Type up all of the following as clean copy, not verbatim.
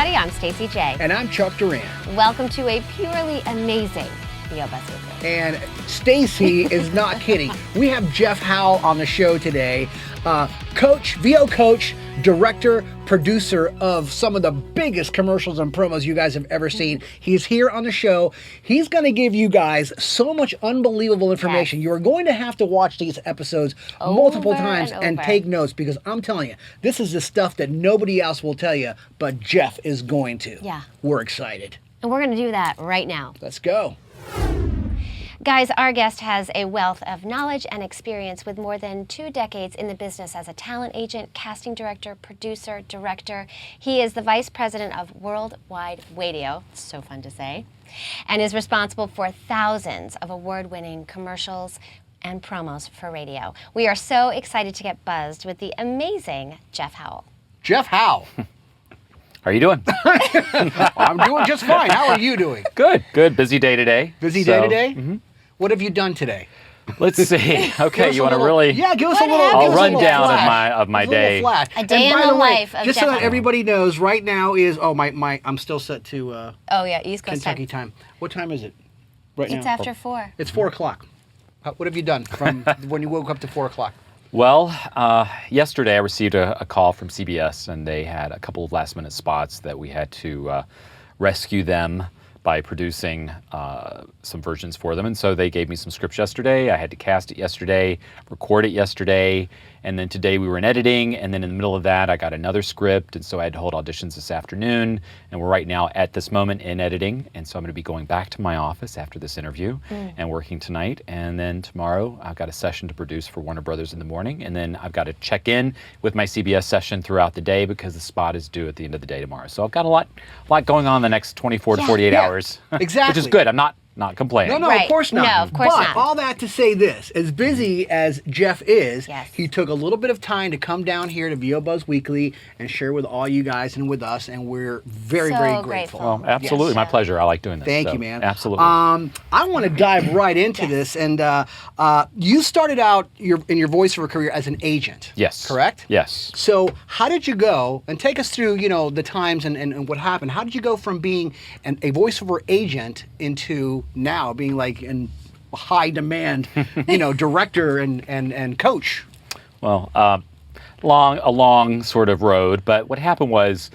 everybody. I'm Stacey J. And I'm Chuck Duran. Welcome to a purely amazing VO Buzz Weekly. And Stacey is not kidding. We have Jeff Howell on the show today. Coach, VO coach, director, producer of some of the biggest commercials and promos you guys have ever seen. He's here on the show. He's going to give you guys so much unbelievable information. Yes. You're going to have to watch these episodes multiple times and take notes, because I'm telling you, this is the stuff that nobody else will tell you, but Jeff is going to. Yeah. We're excited. And we're going to do that right now. Let's go. Guys, our guest has a wealth of knowledge and experience with more than 2 decades in the business as a talent agent, casting director, producer, director. He is the vice president of World Wide Wadio, so fun to say, and is responsible for thousands of award-winning commercials and promos for radio. We are so excited to get buzzed with the amazing Jeff Howell. Jeff Howell. How are you doing? I'm doing just fine. How are you doing? Good, good. Busy day today. Busy day today? Mm-hmm. What have you done today? Let's see. Okay, you want to really? Yeah, give us a little. I'll run down of my day. A day in the life of just so that everybody knows, right now is I'm still set to East Coast Kentucky time. What time is it? Right now. It's after 4. It's 4 o'clock. What have you done from when you woke up to 4 o'clock? Well, yesterday I received a call from CBS, and they had a couple of last-minute spots that we had to rescue them by producing some versions for them. And so they gave me some scripts yesterday. I had to cast it yesterday, record it yesterday, and then today we were in editing, and then in the middle of that I got another script, and so I had to hold auditions this afternoon, and we're right now at this moment in editing, and so I'm going to be going back to my office after this interview and working tonight, and then tomorrow I've got a session to produce for Warner Brothers in the morning, and then I've got to check in with my CBS session throughout the day because the spot is due at the end of the day tomorrow. So I've got a lot going on the next 24 to 48 hours. Exactly. Which is good. I'm not complaining. No, right. Of course not. No, of course not. But all that to say this, as busy as Jeff is, yes, he took a little bit of time to come down here to VO Buzz Weekly and share with all you guys and with us, and we're very, very grateful. Well, absolutely. Yes. My pleasure. I like doing this. Thank you, man. Absolutely. I want to dive right into this, and you started out in your voiceover career as an agent. Yes. Correct? Yes. So how did you go, and take us through, the times and what happened. How did you go from being a voiceover agent into now being like in high demand, director and coach? Well, a long sort of road, but what happened was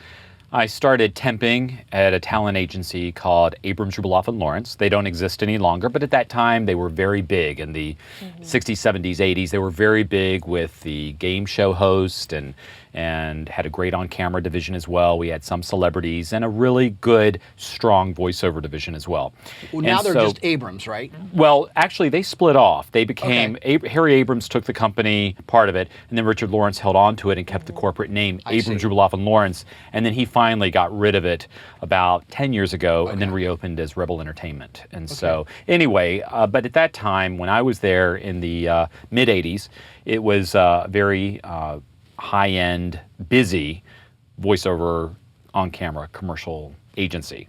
I started temping at a talent agency called Abrams, Rubloff & Lawrence. They don't exist any longer, but at that time they were very big in the 60s, 70s, 80s. They were very big with the game show host and had a great on-camera division as well. We had some celebrities and a really good, strong voiceover division as well. Well, now they're just Abrams, right? Well, actually, they split off. They became, Harry Abrams took the company, part of it, and then Richard Lawrence held on to it and kept the corporate name, Abrams, Rubloff & Lawrence, and then he finally got rid of it about 10 years ago and then reopened as Rebel Entertainment. And so, anyway, but at that time, when I was there in the mid-'80s, it was very high-end, busy voiceover on-camera commercial agency.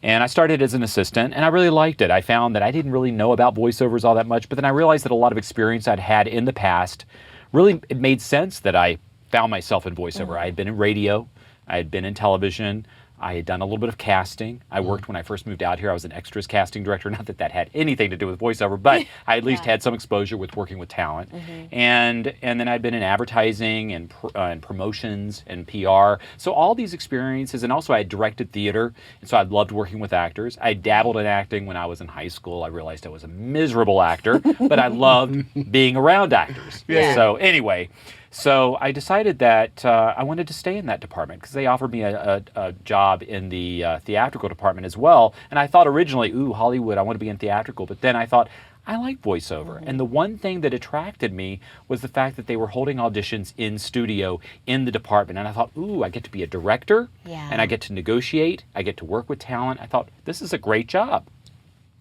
And I started as an assistant, and I really liked it. I found that I didn't really know about voiceovers all that much, but then I realized that a lot of experience I'd had in the past, really it made sense that I found myself in voiceover. I had been in radio, I had been in television, I had done a little bit of casting. I worked when I first moved out here. I was an extras casting director. Not that that had anything to do with voiceover, but I at least had some exposure with working with talent. And then I'd been in advertising and promotions and PR. So all these experiences, and also I had directed theater, and so I loved working with actors. I dabbled in acting when I was in high school. I realized I was a miserable actor, but I loved being around actors. So anyway. So I decided that I wanted to stay in that department because they offered me a job in the theatrical department as well. And I thought originally, ooh, Hollywood, I want to be in theatrical. But then I thought, I like voiceover. And the one thing that attracted me was the fact that they were holding auditions in studio in the department. And I thought, ooh, I get to be a director and I get to negotiate. I get to work with talent. I thought, this is a great job.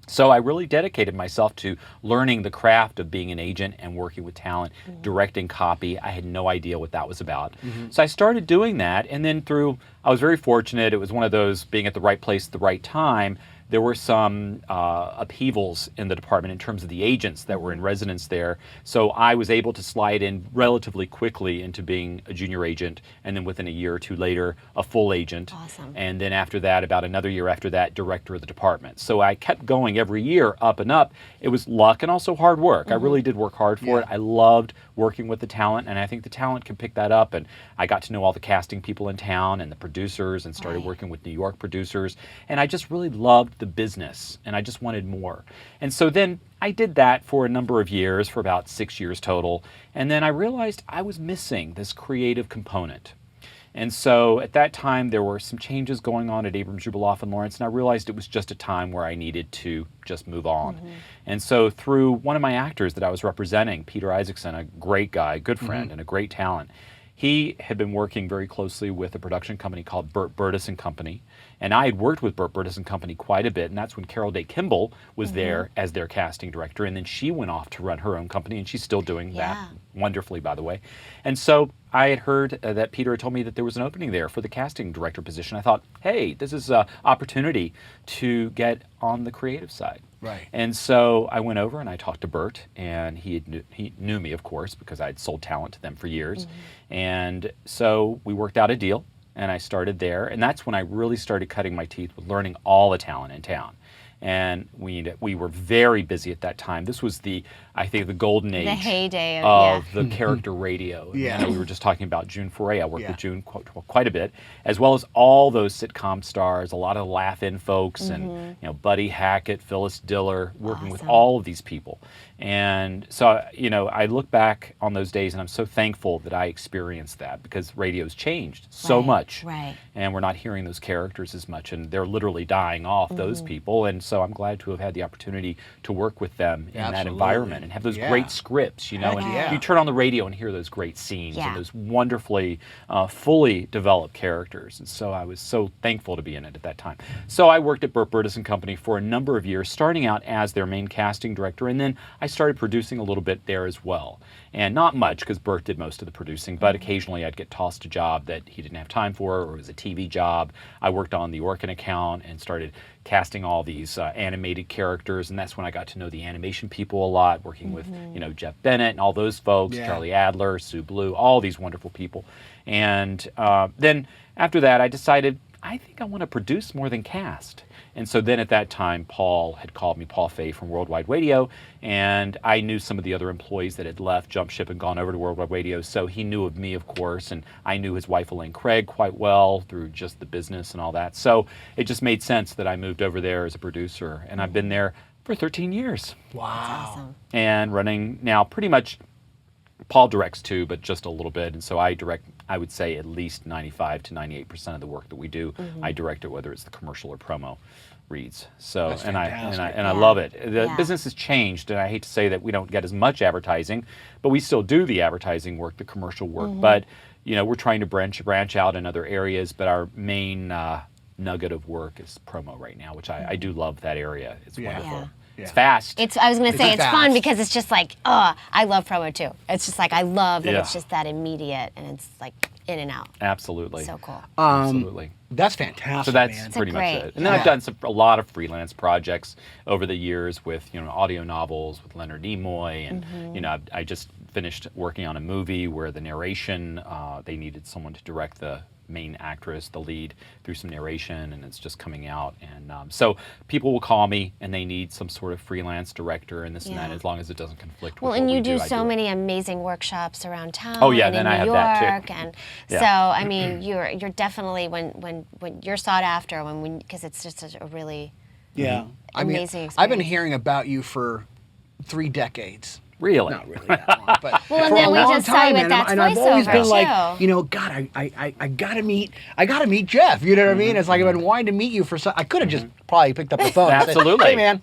So I really dedicated myself to learning the craft of being an agent and working with talent, directing copy. I had no idea what that was about. So I started doing that, and then I was very fortunate. It was one of those being at the right place at the right time there were some upheavals in the department in terms of the agents that were in residence there. So I was able to slide in relatively quickly into being a junior agent, and then within a year or two later, a full agent. Awesome. And then after that, about another year after that, director of the department. So I kept going every year up and up. It was luck and also hard work. I really did work hard for it. I loved working with the talent, and I think the talent can pick that up. And I got to know all the casting people in town and the producers, and started working with New York producers. And I just really loved the business, and I just wanted more. And so then I did that for a number of years, for about 6 years total. And then I realized I was missing this creative component. And so at that time, there were some changes going on at Abrams, Jubiloff, and Lawrence, and I realized it was just a time where I needed to just move on. And so through one of my actors that I was representing, Peter Isaacson, a great guy, good friend, and a great talent, he had been working very closely with a production company called Burt Burtis and Company. And I had worked with Burt Burtis and Company quite a bit, and that's when Carol Day Kimball was there as their casting director. And then she went off to run her own company, and she's still doing that wonderfully, by the way. And so I had heard that Peter had told me that there was an opening there for the casting director position. I thought, hey, this is an opportunity to get on the creative side. Right. And so I went over and I talked to Burt, and he knew me, of course, because I'd sold talent to them for years. And so we worked out a deal, and I started there. And that's when I really started cutting my teeth with learning all the talent in town. And we were very busy at that time. This was I think the golden age, the heyday of the character radio. Yeah. And we were just talking about June Foray. I worked with June quite a bit, as well as all those sitcom stars, a lot of laugh-in folks, and Buddy Hackett, Phyllis Diller, working with all of these people. And so I look back on those days, and I'm so thankful that I experienced that, because radio's changed so much, and we're not hearing those characters as much, and they're literally dying off, those people. And so I'm glad to have had the opportunity to work with them in that environment and have those great scripts, and you turn on the radio and hear those great scenes and those wonderfully fully developed characters. And so I was so thankful to be in it at that time. So I worked at Burt Burtis and Company for a number of years, starting out as their main casting director, and then I started producing a little bit there as well. And not much, because Burt did most of the producing, but occasionally I'd get tossed a job that he didn't have time for, or it was a TV job. I worked on the Orkin account and started casting all these animated characters, and that's when I got to know the animation people a lot, working with Jeff Bennett and all those folks, Charlie Adler, Sue Blue, all these wonderful people. And then after that, I decided, I think I want to produce more than cast. And so then at that time, Paul had called me, Paul Fay from World Wide Wadio, and I knew some of the other employees that had left, jumped ship, and gone over to World Wide Wadio. So he knew of me, of course, and I knew his wife, Elaine Craig, quite well through just the business and all that. So it just made sense that I moved over there as a producer, and I've been there for 13 years. Wow. That's awesome. And running now pretty much, Paul directs too, but just a little bit. And so I direct, I would say, at least 95 to 98% of the work that we do. I direct it, whether it's the commercial or promo reads. So That's and fantastic. I love it. The business has changed, and I hate to say that we don't get as much advertising, but we still do the advertising work, the commercial work. But we're trying to branch out in other areas. But our main nugget of work is promo right now, which I do love that area. It's wonderful. Yeah. It's fast. I was going to say it's fun fast. because it's just like, I love promo too. It's just like, I love that Yeah. it's just that immediate and it's like in and out. Absolutely. So cool. Absolutely. That's fantastic. So that's man. pretty much great. it. And then I've done a lot of freelance projects over the years with audio novels with Leonard Nimoy, and I just finished working on a movie where the narration, they needed someone to direct the main actress, the lead, through some narration, and it's just coming out. And so people will call me and they need some sort of freelance director and this and that, as long as it doesn't conflict with Well, and what you we do I so it. many amazing workshops around town. Oh, yeah, and then in I New have York, that, too. and Yeah. so I mean, you're definitely when you're sought after because it's just a really amazing I've been experience. hearing about you for 3 decades. Really? Not really that long, but Well, and for then a we long just saw time, you at That's and I've always Voiceover, been like, too. God, I gotta meet Jeff. You know what I mean? It's like I've been wanting to meet you for I could have just probably picked up the phone. And said, Absolutely. hey, man.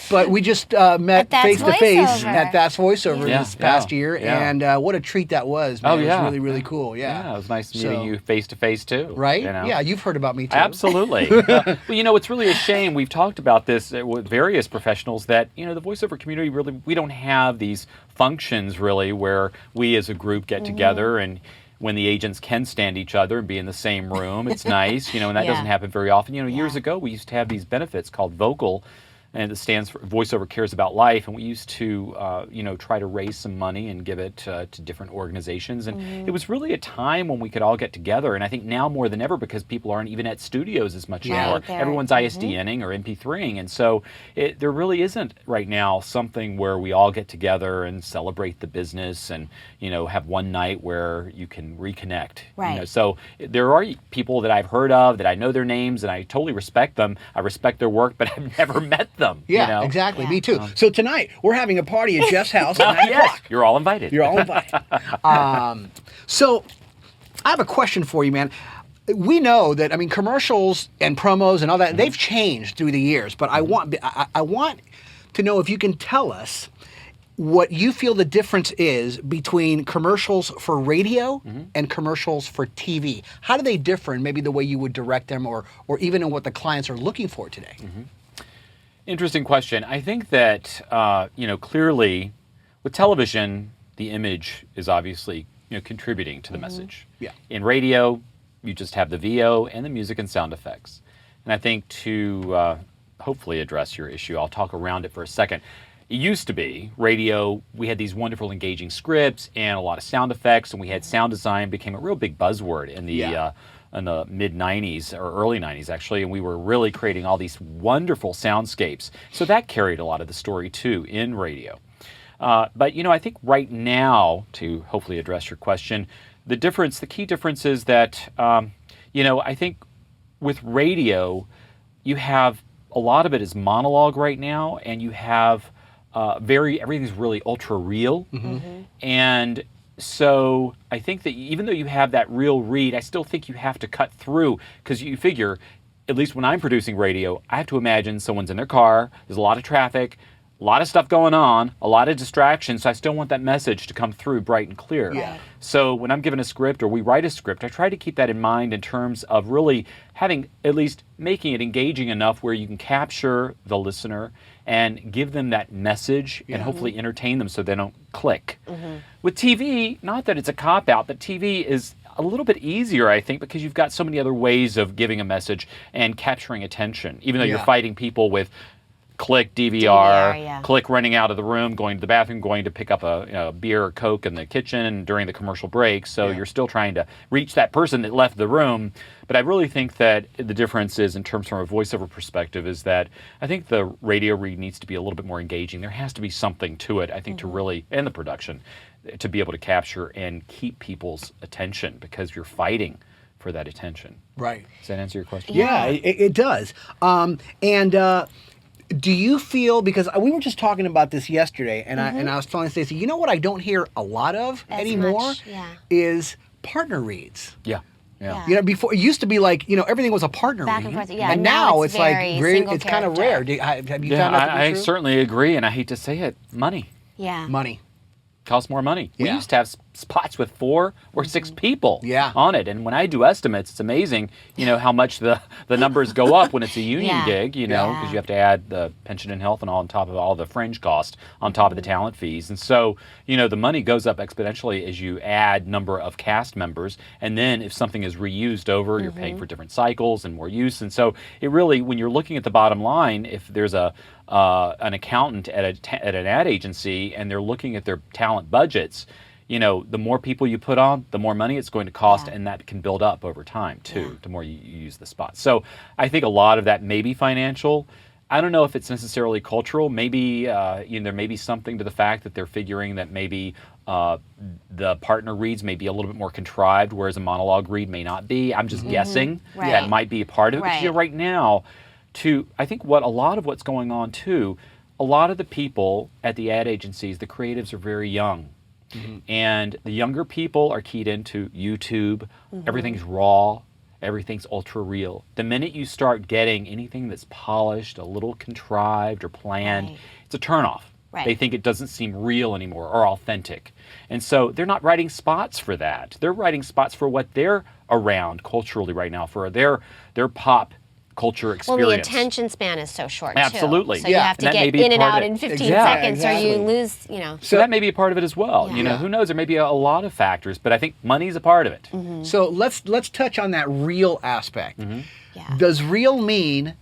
But we just met That's face to face Voiceover. at That's Voiceover Yeah. this past Yeah. year, Yeah. and what a treat that was. Man. Oh, yeah. It was really, really cool. Yeah. Yeah, it was nice meeting So- you face to face too. Right? you know? Yeah, you've heard about me too. Absolutely. Well, it's really a shame. We've talked about this with various professionals that, the voiceover community really, we don't have these functions really where we as a group get together and when the agents can stand each other and be in the same room. It's nice, and that doesn't happen very often. Years ago, we used to have these benefits called Vocal, and it stands for Voiceover Cares About Life, and we used to, try to raise some money and give it to different organizations, and it was really a time when we could all get together, and I think now more than ever, because people aren't even at studios as much anymore, everyone's ISDNing or MP3ing, and so there really isn't right now something where we all get together and celebrate the business and, have one night where you can reconnect. Right. So there are people that I've heard of, that I know their names, and I totally respect them. I respect their work, but I've never met them. Yeah, exactly. Me too. So tonight we're having a party at Jeff's house at 9 o'clock. You're all invited. You're all invited. So I have a question for you, man. We know that, commercials and promos and all that, they've changed through the years, but I want to know if you can tell us what you feel the difference is between commercials for radio and commercials for TV. How do they differ in maybe the way you would direct them or even in what the clients are looking for today? Interesting question. I think that, clearly with television, the image is obviously, contributing to the message. Yeah. In radio, you just have the VO and the music and sound effects. And I think to hopefully address your issue, I'll talk around it for a second. It used to be radio, we had these wonderful engaging scripts and a lot of sound effects, and we had sound design became a real big buzzword in the mid-90s or early 90s actually, and we were really creating all these wonderful soundscapes. So that carried a lot of the story too in radio. But I think right now, to hopefully address your question, the key difference is that, I think with radio, you have a lot of it is monologue right now, and you have everything's really ultra real. And so I think that even though you have that real read, I still think you have to cut through, because you figure, at least when I'm producing radio, I have to imagine someone's in their car, there's a lot of traffic, a lot of stuff going on, a lot of distractions, so I still want that message to come through bright and clear. Yeah. So when I'm given a script or we write a script, I try to keep that in mind in terms of really having, at least making it engaging enough where you can capture the listener and give them that message and hopefully entertain them so they don't click. With TV, not that it's a cop-out, but TV is a little bit easier, I think, because you've got so many other ways of giving a message and capturing attention, even though you're fighting people with click DVR, click running out of the room, going to the bathroom, going to pick up a beer or Coke in the kitchen during the commercial break. So you're still trying to reach that person that left the room. But I really think that the difference is, in terms from a voiceover perspective, is that I think the radio read needs to be a little bit more engaging. There has to be something to it, I think, to really, and the production, to be able to capture and keep people's attention, because you're fighting for that attention. Right. Does that answer your question? Yeah, it does. Do you feel, because we were just talking about this yesterday, and I was telling Stacey, you know what I don't hear a lot of anymore is partner reads. Yeah. Before it used to be like, everything was a partner Back read, and forth, yeah. and now it's like single it's kind of character. rare. Have you found that to be I true? certainly agree, and I hate to say it, money. Yeah. Money. Costs more money. We Yeah. used to have spots with 4 or 6 people on it, and when I do estimates, it's amazing, how much the numbers go up when it's a union gig, because you have to add the pension and health and all on top of all the fringe cost on top of the talent fees, and so the money goes up exponentially as you add number of cast members, and then if something is reused over, you're paying for different cycles and more use, and so it really, when you're looking at the bottom line, if there's an accountant at an ad agency and they're looking at their talent budgets, the more people you put on, the more money it's going to cost, and that can build up over time too, the more you use the spot. So I think a lot of that may be financial. I don't know if it's necessarily cultural. Maybe there may be something to the fact that they're figuring that maybe the partner reads may be a little bit more contrived, whereas a monologue read may not be. I'm just guessing. Right. That might be a part of it. Right. Because right now, I think a lot of what's going on too, a lot of the people at the ad agencies, the creatives are very young. And the younger people are keyed into YouTube. Everything's raw. Everything's ultra real. The minute you start getting anything that's polished, a little contrived or planned, it's a turnoff. Right. They think it doesn't seem real anymore or authentic. And so they're not writing spots for that. They're writing spots for what they're around culturally right now, for their pop culture Well, experience. the attention span is so short, Absolutely. too. So you have to And that may get be in and part out of it. in 15 Yeah, seconds or you exactly. lose, you know. So that may be a part of it as well. You know, Yeah. who knows? There may be a lot of factors, but I think money's a part of it. So let's touch on that real aspect. Yeah. Does real mean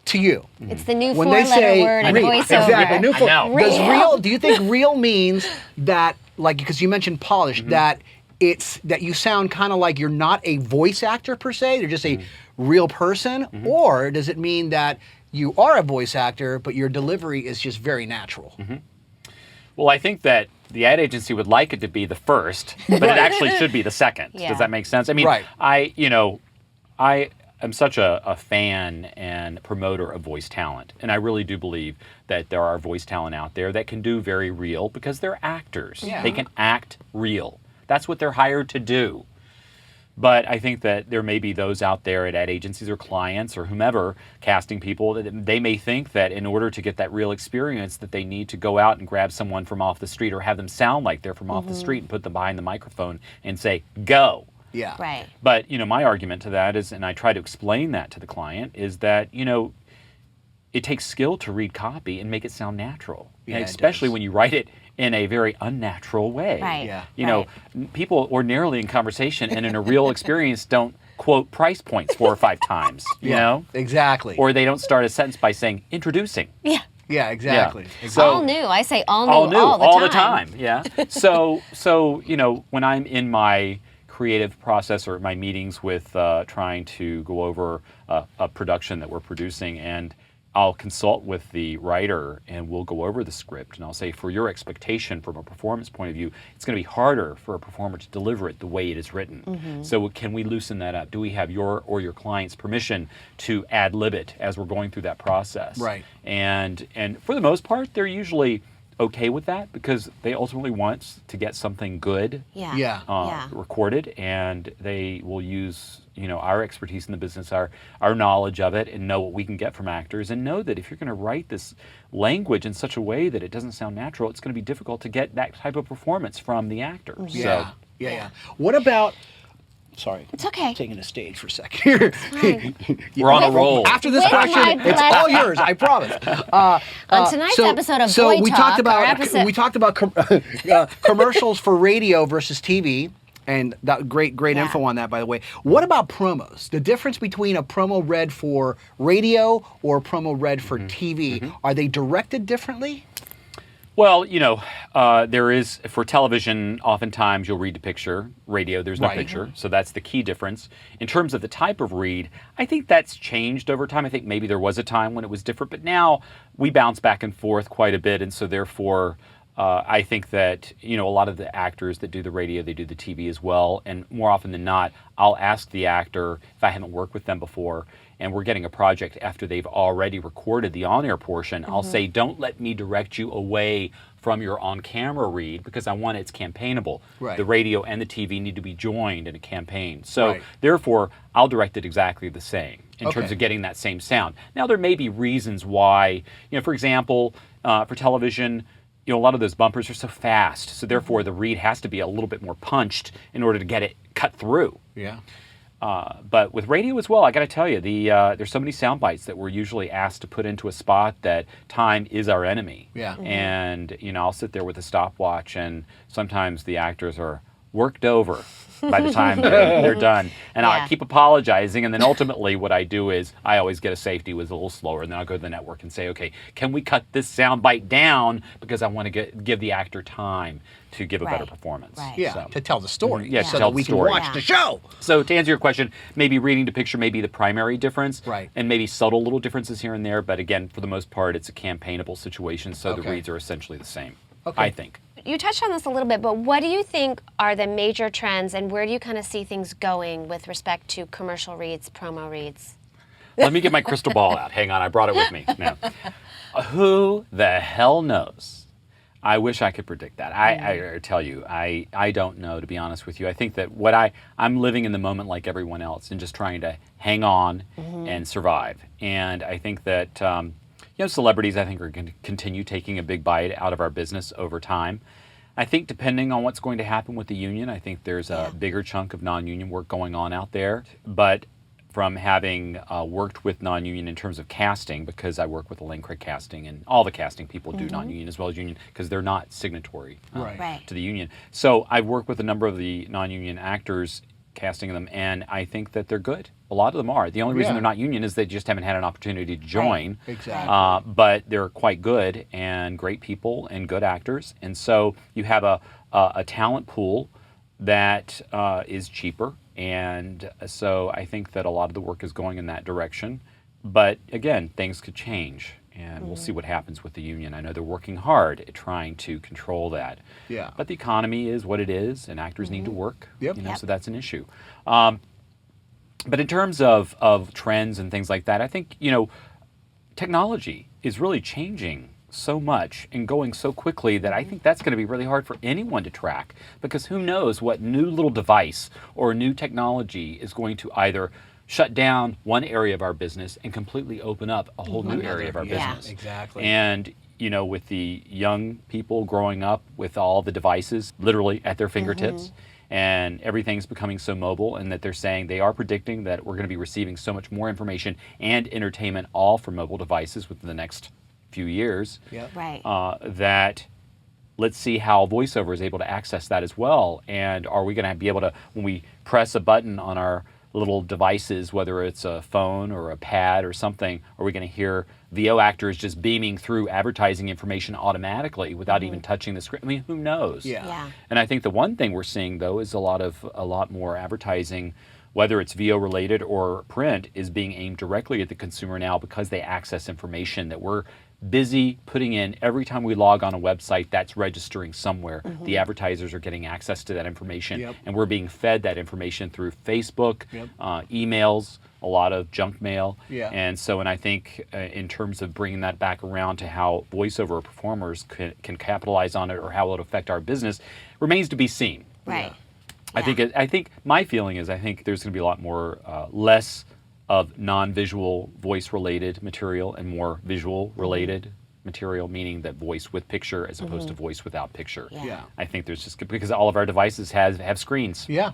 to you? It's the new When they four-letter say word in real, voiceover. exactly, new I four, know. does Real. real? Do you think real means that, like, because you mentioned polished, that it's that you sound kind of like you're not a voice actor per se, you're just a real person, or does it mean that you are a voice actor, but your delivery is just very natural? Well, I think that the ad agency would like it to be the first, but it actually should be the second. Yeah. Does that make sense? I mean, Right. I am such a fan and promoter of voice talent, and I really do believe that there are voice talent out there that can do very real because they're actors. Yeah. They can act real. That's what they're hired to do. But I think that there may be those out there at ad agencies or clients or whomever, casting people, that they may think that in order to get that real experience that they need to go out and grab someone from off the street or have them sound like they're from off the street and put them behind the microphone and say, go. Yeah. Right. But, my argument to that is, and I try to explain that to the client, is that, it takes skill to read copy and make it sound natural. Yeah, And it especially does. when you write it in a very unnatural way. Right. Yeah. People ordinarily in conversation and in a real experience don't quote price points 4 or 5 times, you know? Exactly. Or they don't start a sentence by saying introducing. Yeah. yeah, exactly. Yeah. Exactly. All new. I say all new All the time. Yeah. So when I'm in my creative process or my meetings with trying to go over a production that we're producing, and I'll consult with the writer and we'll go over the script and I'll say, for your expectation from a performance point of view, it's going to be harder for a performer to deliver it the way it is written. So can we loosen that up? Do we have your or your client's permission to ad-lib it as we're going through that process? Right. And for the most part, they're usually okay with that because they ultimately want to get something good Yeah. Yeah. recorded, and they will use our expertise in the business, our knowledge of it, and know what we can get from actors, and know that if you're going to write this language in such a way that it doesn't sound natural, it's going to be difficult to get that type of performance from the actor. Yeah. Yeah. What about? Sorry. It's okay. Taking the stage for a second here. We're on a roll. After this With question, my it's pleasure. all yours. I promise. On tonight's episode of so Boy we Talk, talked about our episode- we talked about commercials for radio versus TV, and that great Yeah. info on that, by the way. What about promos? The difference between a promo read for radio or a promo read for TV, are they directed differently? Well, there is, for television, oftentimes you'll read the picture. Radio, there's no Right. picture. So that's the key difference. In terms of the type of read, I think that's changed over time. I think maybe there was a time when it was different, but now we bounce back and forth quite a bit. And so therefore, I think that, a lot of the actors that do the radio, they do the TV as well. And more often than not, I'll ask the actor, if I haven't worked with them before, and we're getting a project after they've already recorded the on-air portion, I'll say, don't let me direct you away from your on-camera read because I want it's campaignable. Right. The radio and the TV need to be joined in a campaign. So Right. therefore, I'll direct it exactly the same in terms Okay. of getting that same sound. Now, there may be reasons why, for example, for television, a lot of those bumpers are so fast. So therefore, the read has to be a little bit more punched in order to get it cut through. Yeah. But with radio as well, I got to tell you, there's so many sound bites that we're usually asked to put into a spot that time is our enemy. Yeah. And, I'll sit there with a stopwatch, and sometimes the actors are worked over by the time they're done. And Yeah. I keep apologizing, and then ultimately what I do is I always get a safety with a little slower, and then I'll go to the network and say, okay, can we cut this sound bite down because I want to give the actor time to give a better Right. performance. Right. Yeah. So. To tell the story. Yeah, to so tell that we the story. can watch Yeah. the show. So to answer your question, maybe reading to picture may be the primary difference, Right. and maybe subtle little differences here and there, but again, for the most part, it's a campaignable situation, so the Okay. reads are essentially the same, Okay. I think. You touched on this a little bit, but what do you think are the major trends and where do you kind of see things going with respect to commercial reads, promo reads? Let me get my crystal ball out. Hang on, I brought it with me. Now, who the hell knows? I wish I could predict that. I tell you, I don't know, to be honest with you. I think that I'm living in the moment like everyone else and just trying to hang on and survive. And I think that celebrities, I think, are going to continue taking a big bite out of our business over time. I think depending on what's going to happen with the union, I think there's a bigger chunk of non-union work going on out there. But from having worked with non-union in terms of casting, because I work with Elaine Craig Casting, and all the casting people do non-union as well as union, because they're not signatory to the union. So I've worked with a number of the non-union actors, casting them, and I think that they're good. A lot of them are. The only reason they're not union is they just haven't had an opportunity to join. Right. Exactly. But they're quite good and great people and good actors. And so you have a talent pool that is cheaper. And so I think that a lot of the work is going in that direction. But again, things could change. And we'll see what happens with the union. I know they're working hard at trying to control that. Yeah. But the economy is what it is, and actors need to work. Yep. So that's an issue. But in terms of trends and things like that, I think, technology is really changing so much and going so quickly that I think that's going to be really hard for anyone to track, because who knows what new little device or new technology is going to either shut down one area of our business and completely open up a whole new area of our business. Exactly. And with the young people growing up with all the devices literally at their fingertips, and everything's becoming so mobile, and that they're saying they are predicting that we're going to be receiving so much more information and entertainment all from mobile devices within the next few years. Right. That let's see how Voiceover is able to access that as well. And are we going to be able to, when we press a button on our little devices, whether it's a phone or a pad or something, are we going to hear VO actors just beaming through advertising information automatically without even touching the screen? I mean, who knows? Yeah. And I think the one thing we're seeing, though, is a lot more advertising, whether it's VO related or print, is being aimed directly at the consumer now, because they access information that we're busy putting in. Every time we log on a website, that's registering somewhere. The advertisers are getting access to that information, and we're being fed that information through Facebook, emails, a lot of junk mail. And so, and I think in terms of bringing that back around to how voiceover performers can capitalize on it, or how it'll affect our business, remains to be seen. Right. I think my feeling is, I think there's going to be a lot more less of non-visual voice-related material and more visual-related material, meaning that voice with picture as opposed to voice without picture. I think there's just, because all of our devices have screens. Yeah.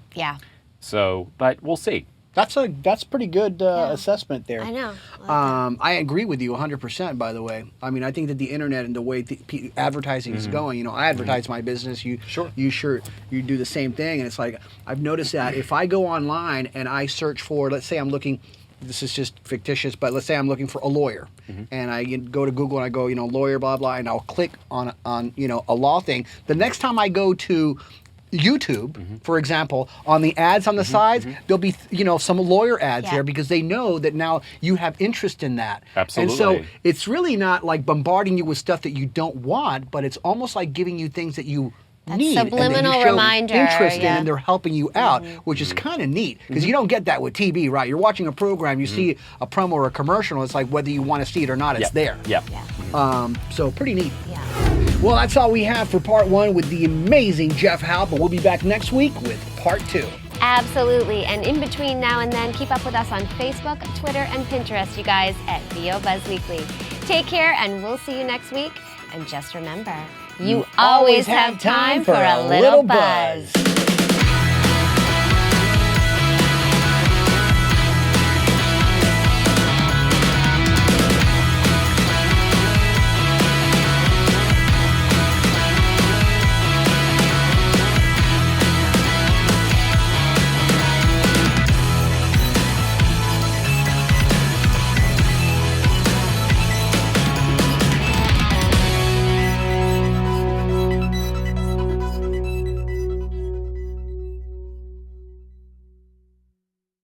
So, but we'll see. That's pretty good assessment there. I know. I agree with you 100%, by the way. I mean, I think that the internet and the way advertising is going, I advertise my business. You do the same thing. And it's like, I've noticed that if I go online and I search for, let's say I'm looking, this is just fictitious, but let's say I'm looking for a lawyer, and I go to Google and I go, lawyer, blah, blah, and I'll click on a law thing. The next time I go to YouTube, for example, on the ads on the sides, there'll be some lawyer ads there, because they know that now you have interest in that. Absolutely. And so it's really not like bombarding you with stuff that you don't want, but it's almost like giving you things that you need, subliminal and then you show reminder, interest in, and they're helping you out, which is kind of neat, because you don't get that with TV, right? You're watching a program, you see a promo or a commercial, it's like whether you want to see it or not, it's there. So pretty neat. Well, that's all we have for part one with the amazing Jeff Howell, but we'll be back next week with part two. Absolutely. And in between now and then, keep up with us on Facebook, Twitter, and Pinterest, you guys, at VO Buzz Weekly. Take care, and we'll see you next week. And just remember, you always have time for a little buzz.